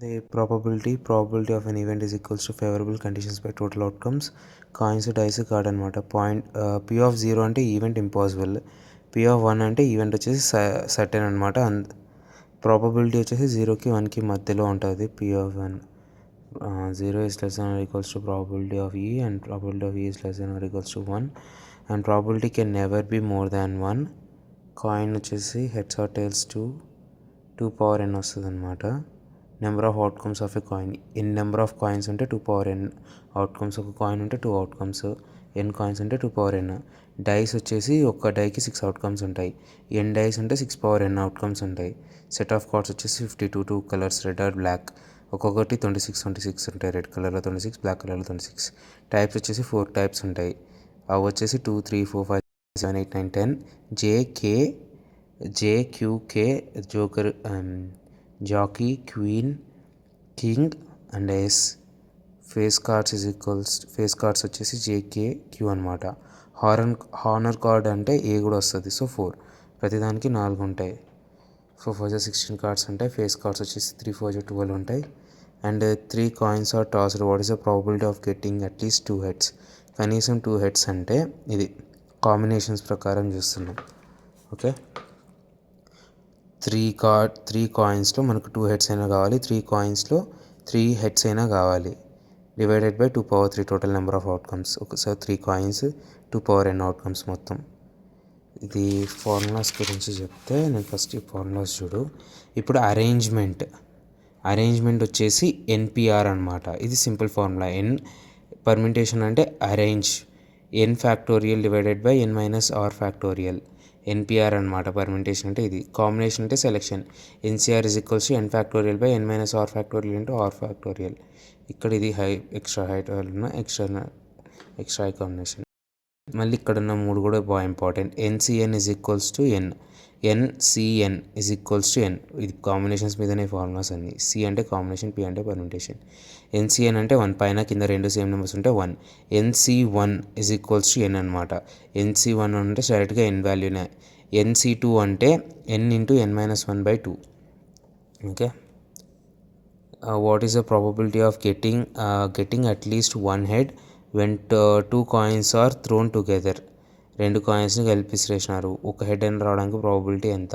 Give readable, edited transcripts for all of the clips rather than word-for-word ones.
The probability of an event is equals to favorable conditions by total outcomes. Coins dice card అనమాట. Point P of 0 అంటే event impossible, P of 1 అంటే event వచ్చేసి certain అనమాట. Probability వచ్చేసి 0కి 1కి మధ్యలో ఉంటుంది. P of 1 0 is less than or equals to probability of E, and probability of E is less than or equals to 1, and probability can never be more than 1. Coin వచ్చేసి heads or tails 2 power n వస్తుంది అనమాట. Number of outcomes of a coin, n number of coins ఉంటే 2 power n outcomes, ఒక coin ఉంటే 2 outcomes, ఎన్ coins ఉంటే 2 power n. Dice వచ్చేసి ఒక డైకి 6 outcomes ఉంటాయి, ఎన్ డైస్ ఉంటే 6 పవర్ n అవుట్కమ్స్ ఉంటాయి. సెట్ ఆఫ్ కార్డ్స్ వచ్చేసి 52, 2 కలర్స్ రెడ్ ఆర్ బ్లాక్, ఒక్కొక్కటి 26 ఉంటాయి. రెడ్ కలర్లో 26, బ్లాక్ కలర్లో 26. టైప్స్ వచ్చేసి 4 టైప్స్ ఉంటాయి. అవి వచ్చేసి 2, 3, 4, 5, 7, 8, 9, 10. J Q K joker, jack, queen, king and ace. Face cards వచ్చేసి జేకే క్యూ అనమాట. హానర్ కార్డ్ అంటే ఏ కూడా వస్తుంది. సో 4, ప్రతిదానికి 4 ఉంటాయి. 4 4 16 కార్డ్స్ ఉంటాయి. ఫేస్ కార్డ్స్ వచ్చేసి 3 4 12 ఉంటాయి. And 3 coins are tossed. What is the probability of getting at least 2 heads? కనీసం 2 హెడ్స్ అంటే ఇది కాంబినేషన్స్ ప్రకారం చూస్తున్నాం. ఓకే, 3 కాయిన్స్లో మనకు 2 హెడ్స్ అయినా కావాలి, 3 కాయిన్స్లో 3 హెడ్స్ అయినా కావాలి. Divided by 2 power 3 total number of outcomes. ఒకసారి 3 కాయిన్స్ 2 పవర్ n అవుట్కమ్స్ మొత్తం. ఇది ఫార్ములాస్ గురించి చెప్తే నేను ఫస్ట్ ఈ ఫార్ములాస్ చూడు. ఇప్పుడు అరేంజ్మెంట్ వచ్చేసి ఎన్పిఆర్ అనమాట. ఇది సింపుల్ ఫార్ములా. ఎన్ పర్మిటేషన్ అంటే arrange, N factorial divided by N minus R factorial. NPR అనమాట. పర్మిటేషన్ అంటే ఇది. కాంబినేషన్ అంటే selection. NCR is equals to N factorial by N minus R factorial into R factorial. ఇక్కడ ఇది extra height ఉన్న extra high combination. మళ్ళీ ఇక్కడ ఉన్న 3 కూడా బాగా important. NCN is equals to N, NCN is equals to N. ఇది combinations మీదనే ఫార్ములాస్ అన్ని. సి అంటే కాంబినేషన్, పి అంటే పర్మిటేషన్. ఎన్సిఎన్ అంటే 1, పైన కింద 2 సేమ్ నెంబర్స్ ఉంటే 1. NC one is equals to N అనమాట. ఎన్సి1 అంటే డైరెక్ట్గా ఎన్ వాల్యూనే. ఎన్సి2 అంటే N into N minus 1/2. Okay, what is the probability of getting at least 1 head when 2 coins are thrown together? 2 కాయిన్స్ని కలిపిసిరేసినారు, ఒక హెడ్ అయినా రావడానికి ప్రాబబిలిటీ ఎంత?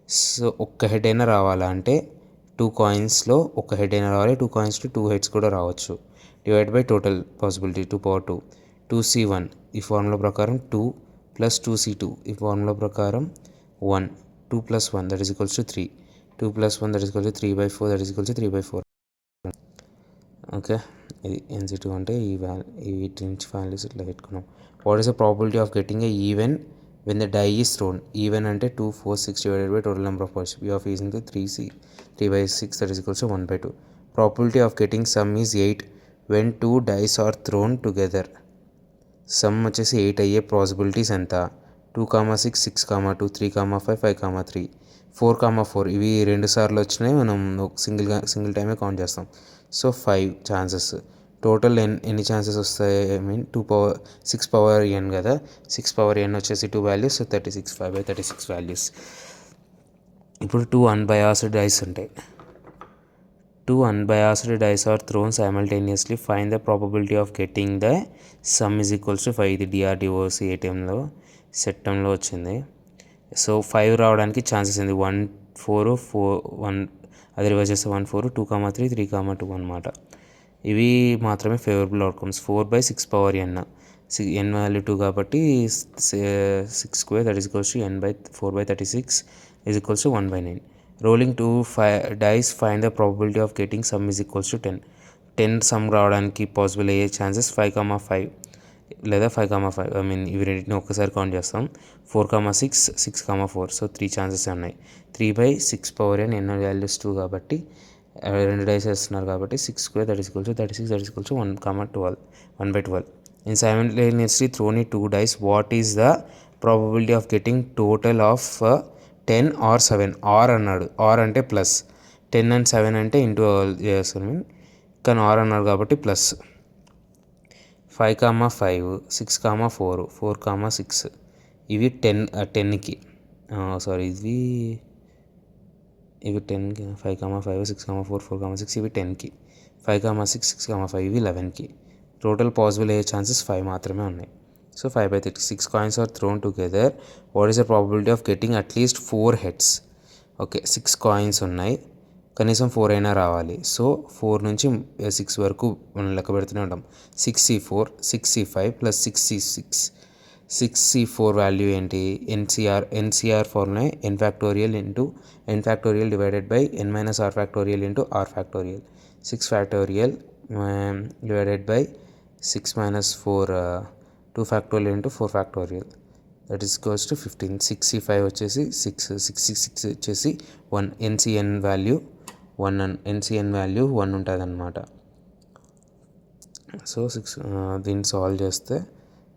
సో ఒక్క హెడ్ అయినా రావాలంటే 2 కాయిన్స్లో ఒక హెడ్ అయినా రావాలి, 2 కాయిన్స్లో 2 హెడ్స్ కూడా రావచ్చు. Divide by total possibility 2 power 2. 2C1 ఈ ఫార్ములా ప్రకారం 2 ప్లస్ 2C2 ఈ ఫార్ములా ప్రకారం 1. 2 plus 1 that is equals to 3. 2 plus 1 that is equals to 3/4 that is equals to 3/4. Okay, ఇది ఎన్సి2 అంటే వీటి నుంచి వాల్యూస్ ఇట్లా పెట్టుకున్నాం. What is the probability of getting a even when the die is thrown? Even అంటే 2 4 6 divided by total number of parts. P of is into 3/6 that is equals to 1/2. Probability of getting some is 8 when 2 dice are thrown together. Sum వచ్చేసి 8 అయ్యే possibilities ఎంత? 2, 6, 6, 2, 3, 5, 5, 3, 4, 4. ఇవి 2 సార్లు వచ్చినాయి, మనం single టైమే count చేస్తాం. So 5 chances. టోటల్ ఎన్ని ఛాన్సెస్ వస్తాయి? ఐ మీన్ 6 పవర్ n కదా, 6 పవర్ n వచ్చేసి 2 వాల్యూస్, సో 36, 5/36 వాల్యూస్. ఇప్పుడు 2 అన్బయాస్డ్ డైస్ ఉంటాయి. 2 unbiased dice are thrown simultaneously. Find the probability of getting the sum is equals to 5. ఇది DRDOC ATMలో సెట్టంలో వచ్చింది. So 5 రావడానికి chances ఉంది. 1 4 1, అది రివర్స్ చేస్తే 1 4, 2, 3, 3, 2 అనమాట. ఇవి మాత్రమే favourable outcomes. 4/6 power n, n value 2 కాబట్టి 6² that is equals to n/4/36 is equals to 1/9. Rolling 2 dice, find the probability of getting sum is equals to 10. 10 some రావడానికి పాసిబుల్ అయ్యే ఛాన్సెస్ 5, 5 లేదా 5, 5. ఐ మీన్ ఇవి రెండింటిని ఒక్కసారి కౌంట్ చేస్తాం. 4, 6, 6, 4. So 3 chances ఉన్నాయి. 3/6 power n, ఎన్నో వాల్యూస్ 2 కాబట్టి 2 డైస్ వేస్తున్నారు కాబట్టి 6² that is equals to 36 that is equals to 1/12. In simultaneously thrown 2 dice, what is the probability of getting total of 10 or 7? Are అన్నాడు, ఆర్ అంటే ప్లస్, 10 and 7 అంటే into చేస్తాను, కానీ ఆర్ అన్నాడు కాబట్టి ప్లస్. 5, 5, 6, 4, 4, 6 ఇవి 10కి. సారీ, ఇది ఇవి 10కి 5,5 6,4 4,6 ఇవి 10కి 5,6 6,5 ఇవి 11కి. టోటల్ పాసిబుల్ అయ్యే ఛాన్సెస్ 5 మాత్రమే ఉన్నాయి. So 5/30 6 coins are thrown together. What is the probability of getting at least 4 heads? Okay 6 coins ఉన్నాయి, కనీసం 4 అయినా రావాలి. సో 4 నుంచి 6 వరకు మనం లెక్క పెడుతూనే ఉంటాం. 6C4 6C5 plus 6C6. 6C4 value ఏంటి? NCR formula n factorial into n factorial divided by n minus r factorial into r factorial. 6 factorial divided by 6 minus 4 2 factorial into 4 factorial that is equals to 15. 6C5 వచ్చేసి 6 వచ్చేసి 1. NCN value 1 ఉంటుంది అన్నమాట. So 6 దీన్ని solve చేస్తే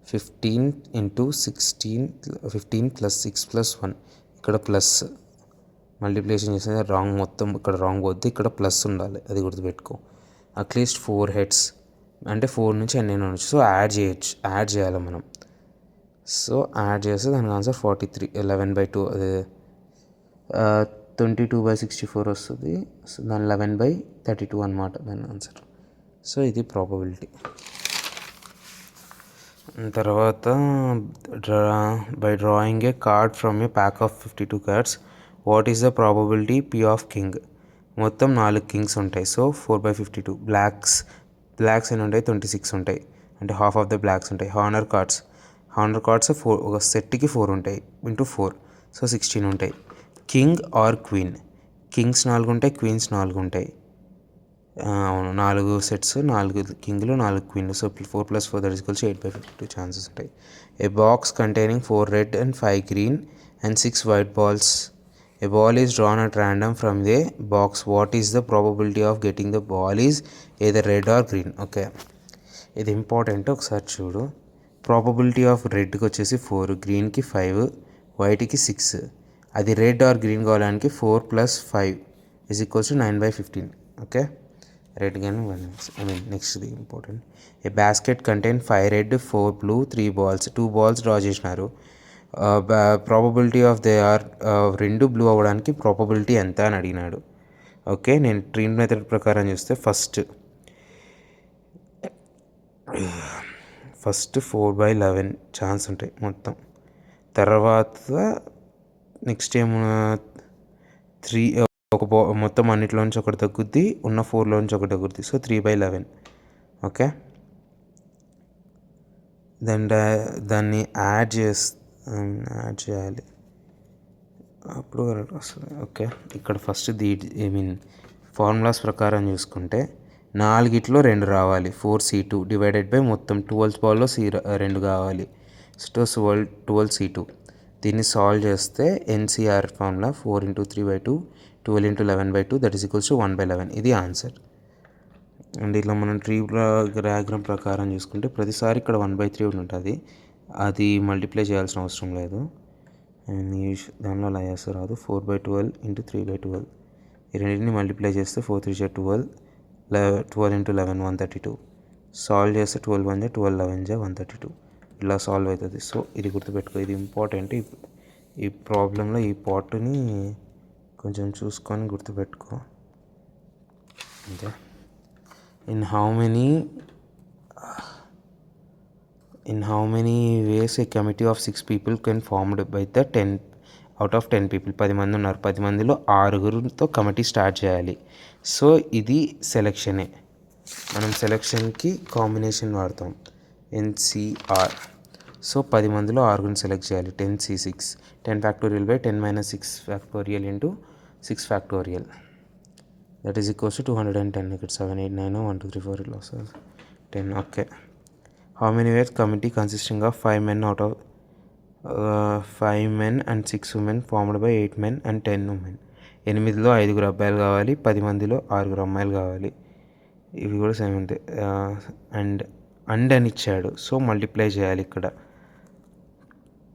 15 into 16 15 plus 6 plus 1 ఇక్కడ plus multiplication చేస్తే wrong, మొత్తం ఇక్కడ రాంగ్ పోద్ది, ఇక్కడ ప్లస్ ఉండాలి, అది గుర్తుపెట్టుకో. అట్లీస్ట్ 4 హెడ్స్ అంటే 4 నుంచి ఎన్ని ఉండొచ్చు. సో యాడ్ చేయాలి మనం. సో యాడ్ చేస్తే దానికి ఆన్సర్ 43 11/2 అదే 22/64 వస్తుంది. సో దాని 11/32 అనమాట దాని ఆన్సర్. సో ఇది ప్రాబబిలిటీ. తర్వాత by drawing A card from A pack of 52 cards what is the probability P of king? మొత్తం 4 కింగ్స్ ఉంటాయి. సో 4/52. బ్లాక్స్ ఎన్ని ఉంటాయి? 26 ఉంటాయి, అంటే హాఫ్ ఆఫ్ ద బ్లాక్స్ ఉంటాయి. హానర్ కార్డ్స్ 4 ఒక సెట్కి 4 ఉంటాయి ఇంటూ 4, సో 16 ఉంటాయి. King are queen? కింగ్స్ 4 ఉంటాయి, క్వీన్స్ 4 ఉంటాయి. అవును 4 సెట్స్, 4 కింగ్లు 4 క్వీన్లు. So 4 + 4 that is equals 8/52 chances ఉంటాయి. A box containing 4 red and 5 green and 6 white balls. A ball is drawn at random from the box. What is the probability of getting the ball is either red or green? Okay ఇది important, ఒకసారి చూడు. Probability of రెడ్కి వచ్చేసి 4, గ్రీన్కి 5, వైట్కి 6. అది red or green కావడానికి 4 + 5 is equals to 9/15. Okay red కానీ నెక్స్ట్ది important. A basket contain 5 red 4 blue 3 balls. 2 balls draw చేసినారు. Probability of they are 2 blue అవ్వడానికి ప్రాబబిలిటీ ఎంత అని అడిగినాడు. ఓకే నేను ట్రీన్ మెథడ్ ప్రకారం చూస్తే ఫస్ట్ 4/11 ఛాన్స్ ఉంటాయి మొత్తం. తర్వాత నెక్స్ట్ ఏమో 3 ఒక మొత్తం అన్నిటిలోంచి ఒకటి తగ్గుద్ది, ఉన్న 4లోంచి ఒకటి తగ్గుద్ది. సో 3/11. ఓకే దాన్ని యాడ్ చేయాలి, అప్పుడు కరెక్ట్ వస్తుంది. ఓకే ఇక్కడ ఫస్ట్ ఫార్ములాస్ ప్రకారం చూసుకుంటే 4 2 రావాలి. 4C2 డివైడెడ్ బై మొత్తం 12 బాల్లో 2 కావాలి. So 12C2. దీన్ని సాల్వ్ చేస్తే NCR formula 4 × 3/2 12 × 11/2 that is equals to 1/11. ఇది ఆన్సర్. అండ్ ఇట్లా మనం ట్రీ డయాగ్రామ్ ప్రకారం చూసుకుంటే ప్రతిసారి ఇక్కడ 1/3 ఉంటుంది, అది మల్టిప్లై చేయాల్సిన అవసరం లేదు. దానిలో అలా చేస్తే రాదు. 4/12 × 3/12 ఈ రెండింటిని మల్టిప్లై చేస్తే 4 3 12 12 × 11 132. సాల్వ్ చేస్తే 12 1 12 11 132 ఇలా సాల్వ్ అవుతుంది. సో ఇది గుర్తుపెట్టుకో, ఇది ఇంపార్టెంట్. ఈ ప్రాబ్లంలో ఈ పార్ట్ని కొంచెం చూసుకొని గుర్తుపెట్టుకో. అంతే. In how many ways a committee of 6 people can formed by the 10 out of 10 people? 10 మంది ఉన్నారు, 10 మందిలో 6గురితో కమిటీ స్టార్ట్ చేయాలి. సో ఇది సెలెక్షనే, మనం సెలెక్షన్కి కాంబినేషన్ వాడతాం ఎన్సిఆర్. సో 10 మందిలో 6గురిని సెలెక్ట్ చేయాలి. 10C6 10 factorial by 10 - 6 factorial into 6 factorial that is equals to 210. ఇక్కడ 7 8 9 1 2 3 4 ఇలా వస్తుంది 10. Okay how many were committee consisting of 5 men out of 5 men and 6 women formed by 8 men and 10 women. 8లో 5 అబ్బాయిలు కావాలి, 10 మందిలో 6 అమ్మాయిలు కావాలి. ఇవి కూడా సేమ్ అంతే. అండ్ అని ఇచ్చాడు, సో మల్టిప్లై చేయాలి ఇక్కడ.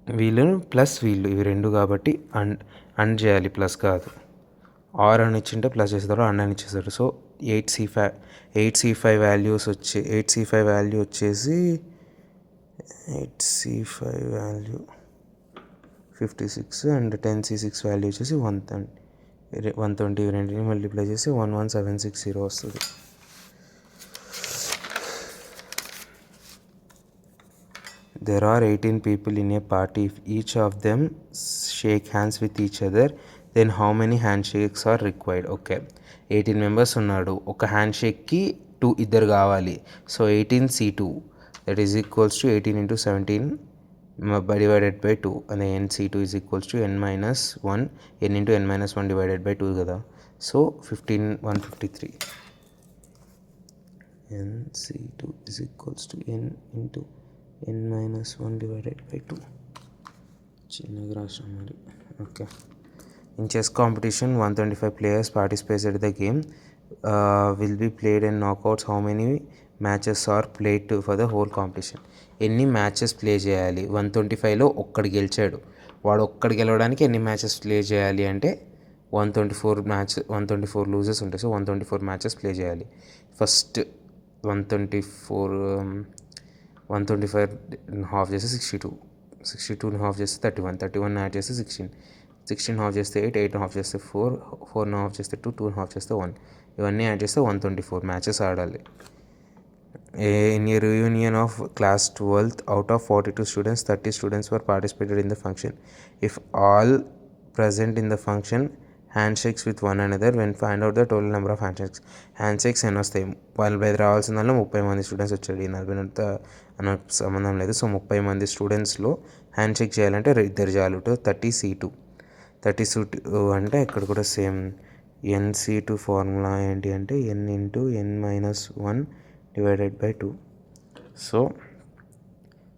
వీళ్ళు ప్లస్ వీళ్ళు ఇవి 2 కాబట్టి అండ్ చేయాలి, ప్లస్ కాదు. ఆర్ అని ఇచ్చింటే ప్లస్ చేస్తారు, అండ్ అని ఇచ్చేస్తారు. So 8C5 values 8C5 value వచ్చేసి 8C5 value 56 and 10C6 value వచ్చేసి 130. 120 రెండింటిని మల్టిప్లై చేసి 11760 వస్తుంది. There are 18 people in a party. If each of them shake hands with each other, then how many handshakes are required? Okay, 18 members ఉన్నాడు, ఒక hand షేక్కి 2 ఇద్దరు కావాలి. So 18C2 that is equals to 18 into 17 divided by 2 and then NC2 is equals to n minus 1 n into n minus 1 divided by 2 కదా. So 153 NC2 is equals to n into n minus 1 divided by 2. చిన్నగా రాసాం మరి. Okay. In chess competition, 125 players participated in the game. Will be played in knockouts. How many matches are played for the whole competition? ఎన్ని matches play చేయాలి? 125లో ఒక్కడు గెలిచాడు, వాడు ఒక్కడు గెలవడానికి ఎన్ని మ్యాచెస్ ప్లే చేయాలి అంటే 124 లూజర్స్ ఉంటాయి. సో 124 మ్యాచెస్ ప్లే చేయాలి. ఫస్ట్ 125 హాఫ్ చేస్తే 62 హాఫ్ చేస్తే 31 యాడ్ చేస్తే 16 హాఫ్ చేస్తే 8 హాఫ్ చేస్తే 4 హాఫ్ చేస్తే 2 హాఫ్ చేస్తే 1, ఇవన్నీ యాడ్ చేస్తే 124 మ్యాచెస్ ఆడాలి. In a reunion of class 12th, out of 42 students, 30 students were participated in the function. If all present in the function handshakes with one another, when find out the total number of handshakes ఎన్ని వస్తాయి? 45 రావాల్సిన దానిలో 30 మంది students వచ్చాడు. ఈ 40 అన్న సంబంధం లేదు. సో 30 మంది స్టూడెంట్స్లో హ్యాండ్ షేక్ చేయాలంటే ఇద్దరు చాలు. 30C2 అంటే ఇక్కడ కూడా సేమ్ NC2 ఫార్ములా ఏంటి అంటే n into n minus 1 divided by 2. So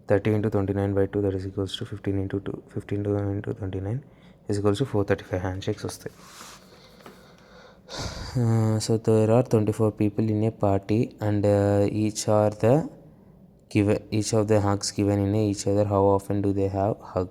30 into 29 by 2 that is equals to 15 into 29 is equals to 435 handshakes వస్తాయి. So there are 24 people in a party and each of the hugs given in each other. How often do they have hug?